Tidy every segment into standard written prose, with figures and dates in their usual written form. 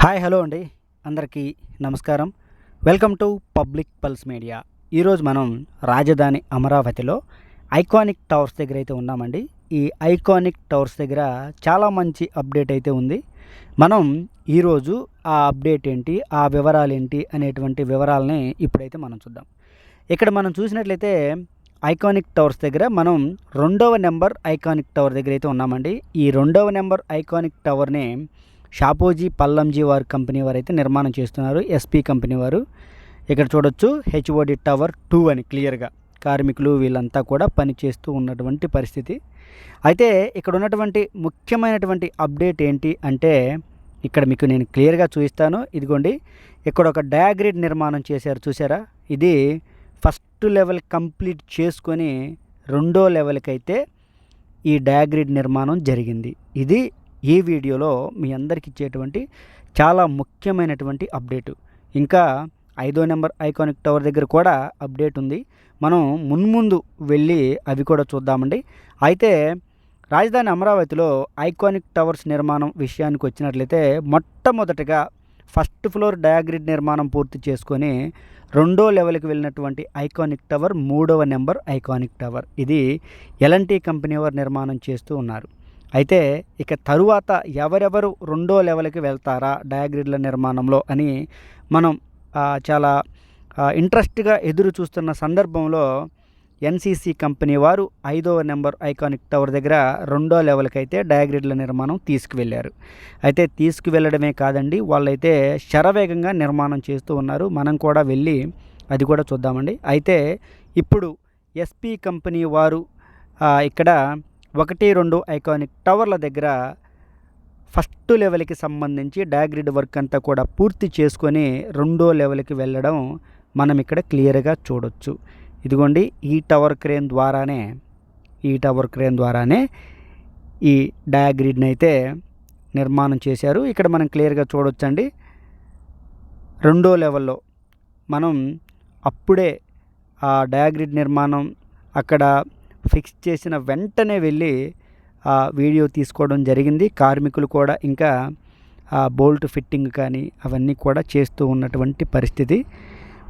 Hi hello అండి, అందరికీ నమస్కారం. Welcome to public pulse media. ఈరోజు మనం రాజధాని అమరావతిలో ఐకానిక్ టవర్స్ దగ్గర అయితే ఉన్నామండి. ఈ ఐకానిక్ టవర్స్ దగ్గర చాలా మంచి అప్డేట్ అయితే ఉంది. మనం ఈరోజు ఆ అప్డేట్ ఏంటి, ఆ వివరాలు ఏంటి అనేటువంటి వివరాలని ఇప్పుడైతే మనం చూద్దాం. ఇక్కడ మనం చూసినట్లయితే ఐకానిక్ టవర్స్ దగ్గర మనం 2వ నెంబర్ ఐకానిక్ టవర్ దగ్గర అయితే ఉన్నామండి. ఈ 2వ నెంబర్ ఐకానిక్ టవర్ని షాపోజీ పల్లంజీ వారి కంపెనీ వారు అయితే నిర్మాణం చేస్తున్నారు. ఎస్పీ కంపెనీ వారు. ఇక్కడ చూడొచ్చు హెచ్ఓడి టవర్ 2 అని క్లియర్గా కార్మికులు వీళ్ళంతా కూడా పనిచేస్తూ ఉన్నటువంటి పరిస్థితి. అయితే ఇక్కడ ఉన్నటువంటి ముఖ్యమైనటువంటి అప్డేట్ ఏంటి అంటే, ఇక్కడ మీకు నేను క్లియర్గా చూపిస్తాను. ఇదిగోండి, ఇక్కడ ఒక డయాగ్రిడ్ నిర్మాణం చేశారు, చూసారా? ఇది ఫస్ట్ లెవెల్ కంప్లీట్ చేసుకొని 2వ లెవెల్కి అయితే ఈ డయాగ్రిడ్ నిర్మాణం జరిగింది. ఇది ఈ వీడియోలో మీ అందరికి ఇచ్చేటువంటి చాలా ముఖ్యమైనటువంటి అప్డేటు. ఇంకా 5వ నెంబర్ ఐకానిక్ టవర్ దగ్గర కూడా అప్డేట్ ఉంది. మనం మున్ముందు వెళ్ళి అవి కూడా చూద్దామండి. అయితే రాజధాని అమరావతిలో ఐకానిక్ టవర్స్ నిర్మాణం విషయానికి వచ్చినట్లయితే మొట్టమొదటగా ఫస్ట్ ఫ్లోర్ డయాగ్రిడ్ నిర్మాణం పూర్తి చేసుకొని 2వ లెవెల్కి వెళ్ళినటువంటి ఐకానిక్ టవర్ 3వ నెంబర్ ఐకానిక్ టవర్. ఇది ఎల్ఎన్టీ కంపెనీ వారు నిర్మాణం చేస్తూ ఉన్నారు. అయితే ఇక తరువాత ఎవరెవరు 2వ లెవెల్కి వెళ్తారా డయాగ్రిడ్ల నిర్మాణంలో అని మనం చాలా ఇంట్రెస్ట్గా ఎదురు చూస్తున్న సందర్భంలో ఎన్సీసీ కంపెనీ వారు 5వ నెంబర్ ఐకానిక్ టవర్ దగ్గర 2వ లెవెల్కి అయితే డయాగ్రిడ్ల నిర్మాణం తీసుకువెళ్ళారు. అయితే తీసుకువెళ్ళడమే కాదండి, వాళ్ళైతే శరవేగంగా నిర్మాణం చేస్తూ ఉన్నారు. మనం కూడా వెళ్ళి అది కూడా చూద్దామండి. అయితే ఇప్పుడు ఎస్పీ కంపెనీ వారు ఇక్కడ 1-2 ఐకానిక్ టవర్ల దగ్గర ఫస్ట్ లెవెల్కి సంబంధించి డయాగ్రిడ్ వర్క్ అంతా కూడా పూర్తి చేసుకొని 2వ లెవెల్కి వెళ్ళడం మనం ఇక్కడ క్లియర్గా చూడొచ్చు. ఇదిగోండి, ఈ టవర్ క్రేన్ ద్వారానే ఈ డయాగ్రిడ్ని అయితే నిర్మాణం చేశారు. ఇక్కడ మనం క్లియర్గా చూడొచ్చండి. 2వ లెవెల్లో మనం అప్పుడే ఆ డయాగ్రిడ్ నిర్మాణం అక్కడ ఫిక్స్ చేసిన వెంటనే వెళ్ళి వీడియో తీసుకోవడం జరిగింది. కార్మికులు కూడా ఇంకా బోల్ట్ ఫిట్టింగ్ కానీ అవన్నీ కూడా చేస్తూ ఉన్నటువంటి పరిస్థితి.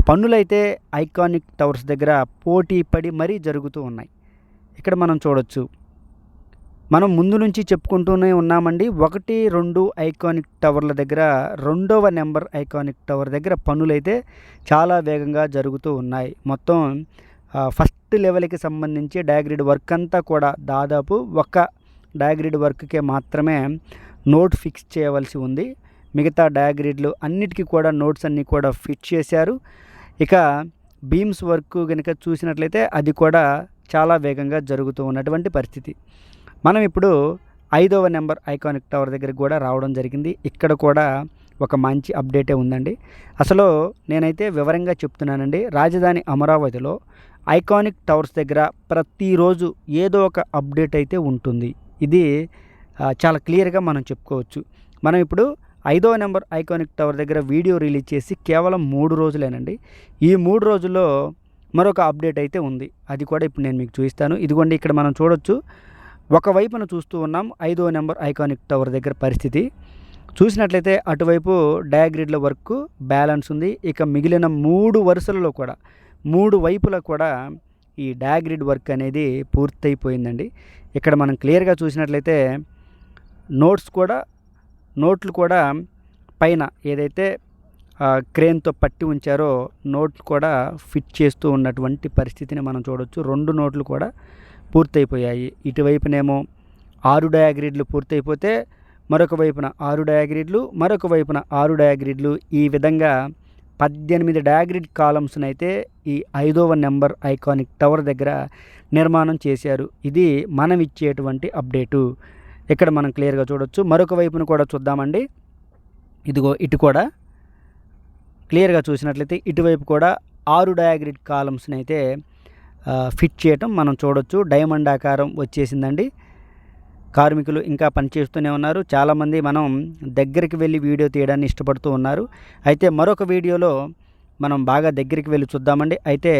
పనులైతే ఐకానిక్ టవర్స్ దగ్గర పోటీ పడి మరీ జరుగుతూ ఉన్నాయి. ఇక్కడ మనం చూడొచ్చు, మనం ముందు నుంచి చెప్పుకుంటూనే ఉన్నామండి. 1-2 ఐకానిక్ టవర్ల దగ్గర 2వ నెంబర్ ఐకానిక్ టవర్ దగ్గర పనులైతే చాలా వేగంగా జరుగుతూ ఉన్నాయి. మొత్తం ఫస్ట్ లెవెల్కి సంబంధించి డయాగ్రిడ్ వర్క్ అంతా కూడా దాదాపు ఒక డయాగ్రిడ్ వర్క్కే మాత్రమే నోట్ ఫిక్స్ చేయవలసి ఉంది. మిగతా డయాగ్రిడ్లు అన్నిటికీ కూడా నోట్స్ అన్నీ కూడా ఫిట్ చేశారు. ఇక బీమ్స్ వర్క్ కనుక చూసినట్లయితే అది కూడా చాలా వేగంగా జరుగుతూ ఉన్నటువంటి పరిస్థితి. మనం ఇప్పుడు 5వ నెంబర్ ఐకానిక్ టవర్ దగ్గరికి కూడా రావడం జరిగింది. ఇక్కడ కూడా ఒక మంచి అప్డేటే ఉందండి. అసలు నేనైతే వివరంగా చెప్తున్నానండి. రాజధాని అమరావతిలో ఐకానిక్ టవర్స్ దగ్గర ప్రతిరోజు ఏదో ఒక అప్డేట్ అయితే ఉంటుంది. ఇది చాలా క్లియర్గా మనం చెప్పుకోవచ్చు. మనం ఇప్పుడు 5వ నెంబర్ ఐకానిక్ టవర్ దగ్గర వీడియో రిలీజ్ చేసి కేవలం 3 రోజులేనండి. ఈ 3 రోజుల్లో మరొక అప్డేట్ అయితే ఉంది. అది కూడా ఇప్పుడు నేను మీకు చూపిస్తాను. ఇదిగోండి, ఇక్కడ మనం చూడొచ్చు. ఒకవైపున చూస్తూ ఉన్నాం 5వ నెంబర్ ఐకానిక్ టవర్ దగ్గర పరిస్థితి. చూసినట్లయితే అటువైపు డయాగ్రిడ్ల వర్క్ బ్యాలెన్స్ ఉంది. ఇక మిగిలిన 3 వరుసలలో కూడా 3 వైపులా కూడా ఈ డయాగ్రిడ్ వర్క్ అనేది పూర్తయిపోయిందండి. ఇక్కడ మనం క్లియర్గా చూసినట్లయితే నోట్లు కూడా పైన ఏదైతే క్రేన్తో పట్టి ఉంచారో నోట్లు కూడా ఫిట్ చేస్తూ ఉన్నటువంటి పరిస్థితిని మనం చూడొచ్చు. 2 నోట్లు కూడా పూర్తయిపోయాయి. ఇటువైపునేమో 6 డయాగ్రిడ్లు పూర్తయిపోతే మరొక వైపున 6 డయాగ్రిడ్లు, మరొక వైపున 6 డయాగ్రిడ్లు, ఈ విధంగా 18 డయాగ్రిడ్ కాలమ్స్ని అయితే ఈ 5వ నెంబర్ ఐకానిక్ టవర్ దగ్గర నిర్మాణం చేశారు. ఇది మనం ఇచ్చేటువంటి అప్డేటు. ఇక్కడ మనం క్లియర్గా చూడొచ్చు. మరొక వైపును కూడా చూద్దామండి. ఇదిగో, ఇటు కూడా క్లియర్గా చూసినట్లయితే ఇటువైపు కూడా 6 డయాగ్రిడ్ కాలమ్స్ని అయితే ఫిట్ చేయటం మనం చూడొచ్చు. డైమండ్ ఆకారం వచ్చేసిందండి. కార్మికులు ఇంకా పనిచేస్తూనే ఉన్నారు. చాలామంది మనం దగ్గరికి వెళ్ళి వీడియో తీయడాన్ని ఇష్టపడుతూ ఉన్నారు. అయితే మరొక వీడియోలో మనం బాగా దగ్గరికి వెళ్ళి చూద్దామండి. అయితే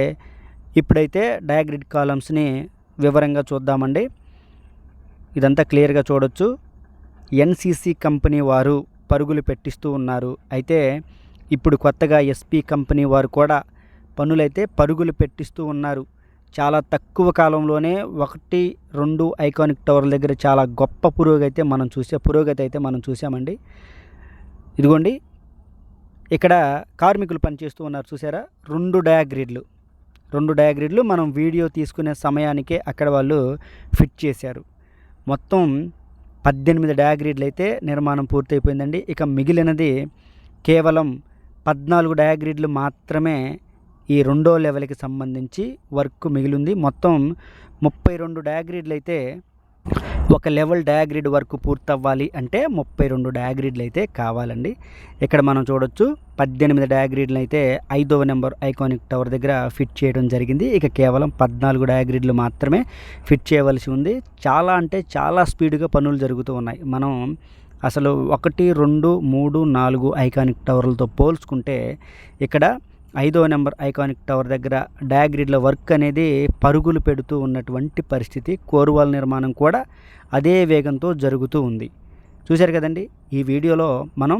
ఇప్పుడైతే డయాగ్రిడ్ కాలమ్స్ని వివరంగా చూద్దామండి. ఇదంతా క్లియర్గా చూడొచ్చు. ఎన్సీసీ కంపెనీ వారు పరుగులు పెట్టిస్తూ ఉన్నారు. అయితే ఇప్పుడు కొత్తగా ఎస్పీ కంపెనీ వారు కూడా పనులైతే పరుగులు పెట్టిస్తూ ఉన్నారు. చాలా తక్కువ కాలంలోనే 1, 2 ఐకానిక్ టవర్ల దగ్గర చాలా గొప్ప పురోగతి అయితే మనం చూసామండి. ఇదిగోండి, ఇక్కడ కార్మికులు పనిచేస్తూ ఉన్నారు చూసారా. 2 డయాగ్రిడ్లు మనం వీడియో తీసుకునే సమయానికే అక్కడ వాళ్ళు ఫిట్ చేశారు. మొత్తం 18 డయాగ్రిడ్లు అయితే నిర్మాణం పూర్తయిపోయిందండి. ఇక మిగిలినది కేవలం 14 డయాగ్రిడ్లు మాత్రమే ఈ 2వ లెవెల్కి సంబంధించి వర్క్ మిగిలింది. మొత్తం 32 డయాగ్రిడ్లు అయితే, ఒక లెవెల్ డయాగ్రిడ్ వర్క్ పూర్తవ్వాలి అంటే 32 డయాగ్రిడ్లు అయితే కావాలండి. ఇక్కడ మనం చూడొచ్చు 18 డయాగ్రిడ్లు అయితే 5వ నెంబర్ ఐకానిక్ టవర్ దగ్గర ఫిట్ చేయడం జరిగింది. ఇక కేవలం 14 డయాగ్రిడ్లు మాత్రమే ఫిట్ చేయవలసి ఉంది. చాలా అంటే చాలా స్పీడ్గా పనులు జరుగుతూ ఉన్నాయి. మనం అసలు 1, 2, 3, 4 ఐకానిక్ టవర్లతో పోల్చుకుంటే ఇక్కడ 5వ నెంబర్ ఐకానిక్ టవర్ దగ్గర డయాగ్రిడ్ల వర్క్ అనేది పరుగులు పెడుతూ ఉన్నటువంటి పరిస్థితి. కోరువాల్ నిర్మాణం కూడా అదే వేగంతో జరుగుతూ ఉంది. చూశారు కదండి. ఈ వీడియోలో మనం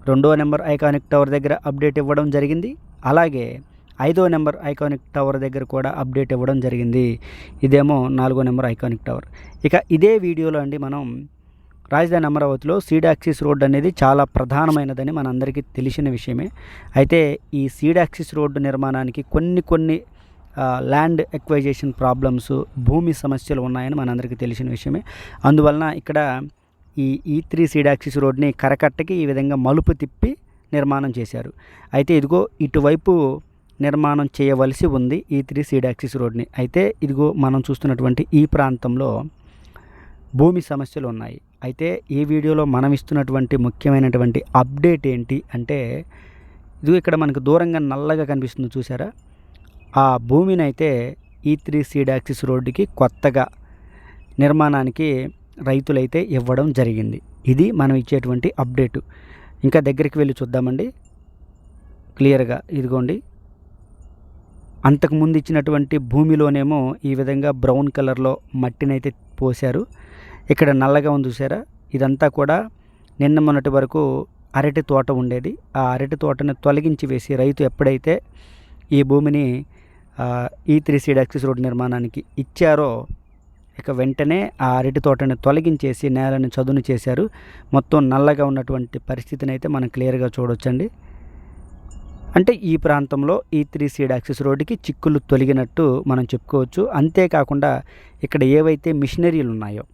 2వ నెంబర్ ఐకానిక్ టవర్ దగ్గర అప్డేట్ ఇవ్వడం జరిగింది. అలాగే 5వ నెంబర్ ఐకానిక్ టవర్ దగ్గర కూడా అప్డేట్ ఇవ్వడం జరిగింది. ఇదేమో 4వ నెంబర్ ఐకానిక్ టవర్. ఇక ఇదే వీడియోలో అండి మనం రాజధాని అమరావతిలో సీడ్ యాక్సిస్ రోడ్ అనేది చాలా ప్రధానమైనదని మనందరికీ తెలిసిన విషయమే. అయితే ఈ సీడ్ యాక్సిస్ రోడ్డు నిర్మాణానికి కొన్ని ల్యాండ్ ఎక్వైజేషన్ ప్రాబ్లమ్స్, భూమి సమస్యలు ఉన్నాయని మనందరికీ తెలిసిన విషయమే. అందువలన ఇక్కడ ఈ E3 సీడ్ యాక్సిస్ రోడ్ని కరకట్టకి ఈ విధంగా మలుపు తిప్పి నిర్మాణం చేశారు. అయితే ఇదిగో ఇటువైపు నిర్మాణం చేయవలసి ఉంది E3 సీడ్ యాక్సిస్ రోడ్ని. అయితే ఇదిగో మనం చూస్తున్నటువంటి ఈ ప్రాంతంలో భూమి సమస్యలు ఉన్నాయి. అయితే ఈ వీడియోలో మనం ఇస్తున్నటువంటి ముఖ్యమైనటువంటి అప్డేట్ ఏంటి అంటే, ఇది ఇక్కడ మనకు దూరంగా నల్లగా కనిపిస్తుంది చూసారా. ఆ భూమిని అయితే E3 సీడ్ యాక్సిస్ రోడ్డుకి కొత్తగా నిర్మాణానికి రైతులైతే ఇవ్వడం జరిగింది. ఇది మనం ఇచ్చేటువంటి అప్డేటు. ఇంకా దగ్గరికి వెళ్ళి చూద్దామండి క్లియర్గా. ఇదిగోండి, అంతకుముందు ఇచ్చినటువంటి భూమిలోనేమో ఈ విధంగా బ్రౌన్ కలర్లో మట్టినైతే పోశారు. ఇక్కడ నల్లగా ఉంది చూసారా. ఇదంతా కూడా నిన్న మొన్నటి వరకు అరటి తోట ఉండేది. ఆ అరటి తోటని తొలగించి వేసి రైతు ఎప్పుడైతే ఈ భూమిని E3 సీడ్ యాక్సిస్ రోడ్ నిర్మాణానికి ఇచ్చారో ఇక వెంటనే ఆ అరటి తోటని తొలగించేసి నేలని చదును చేశారు. మొత్తం నల్లగా ఉన్నటువంటి పరిస్థితిని అయితే మనం క్లియర్గా చూడొచ్చండి. అంటే ఈ ప్రాంతంలో E3 సీడ్ యాక్సిస్ రోడ్డుకి చిక్కులు తొలగినట్టు మనం చెప్పుకోవచ్చు. అంతేకాకుండా ఇక్కడ ఏవైతే మిషనరీలు ఉన్నాయో,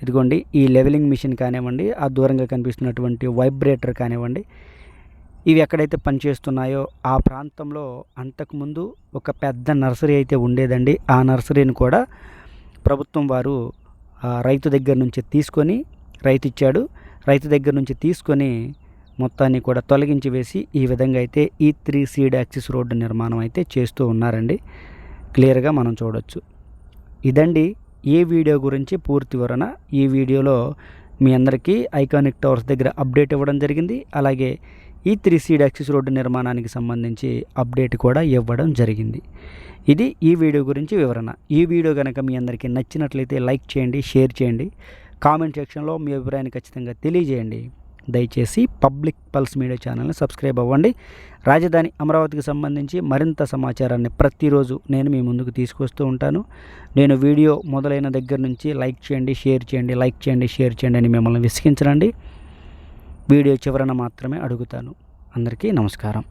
ఇదిగోండి ఈ లెవెలింగ్ మిషన్ కానివ్వండి, ఆ దూరంగా కనిపిస్తున్నటువంటి వైబ్రేటర్ కానివ్వండి, ఇవి ఎక్కడైతే పనిచేస్తున్నాయో ఆ ప్రాంతంలో అంతకుముందు ఒక పెద్ద నర్సరీ అయితే ఉండేదండి. ఆ నర్సరీని కూడా ప్రభుత్వం వారు రైతు దగ్గర నుంచి తీసుకొని, రైతు దగ్గర నుంచి తీసుకొని మొత్తాన్ని కూడా తొలగించి వేసి ఈ విధంగా అయితే E3 సీడ్ యాక్సిస్ రోడ్డు నిర్మాణం అయితే చేస్తూ ఉన్నారండి. క్లియర్గా మనం చూడొచ్చు. ఇదండి ఈ వీడియో గురించి పూర్తి వివరణ. ఈ వీడియోలో మీ అందరికీ ఐకానిక్ టవర్స్ దగ్గర అప్డేట్ ఇవ్వడం జరిగింది. అలాగే E3 సీడ్ యాక్సిస్ రోడ్డు నిర్మాణానికి సంబంధించి అప్డేట్ కూడా ఇవ్వడం జరిగింది. ఇది ఈ వీడియో గురించి వివరణ. ఈ వీడియో కనుక మీ అందరికీ నచ్చినట్లయితే లైక్ చేయండి, షేర్ చేయండి, కామెంట్ సెక్షన్లో మీ అభిప్రాయాన్ని ఖచ్చితంగా తెలియజేయండి. దయచేసి పబ్లిక్ పల్స్ మీడియా ఛానల్ని సబ్స్క్రైబ్ అవ్వండి. రాజధాని అమరావతికి సంబంధించి మరింత సమాచారాన్ని ప్రతిరోజు నేను మీ ముందుకు తీసుకొస్తూ ఉంటాను. నేను వీడియో మొదలైన దగ్గర నుంచి లైక్ చేయండి, షేర్ చేయండి, లైక్ చేయండి, షేర్ చేయండి అని మిమ్మల్ని విసిగించనండి. వీడియో చివరన మాత్రమే అడుగుతాను. అందరికీ నమస్కారం.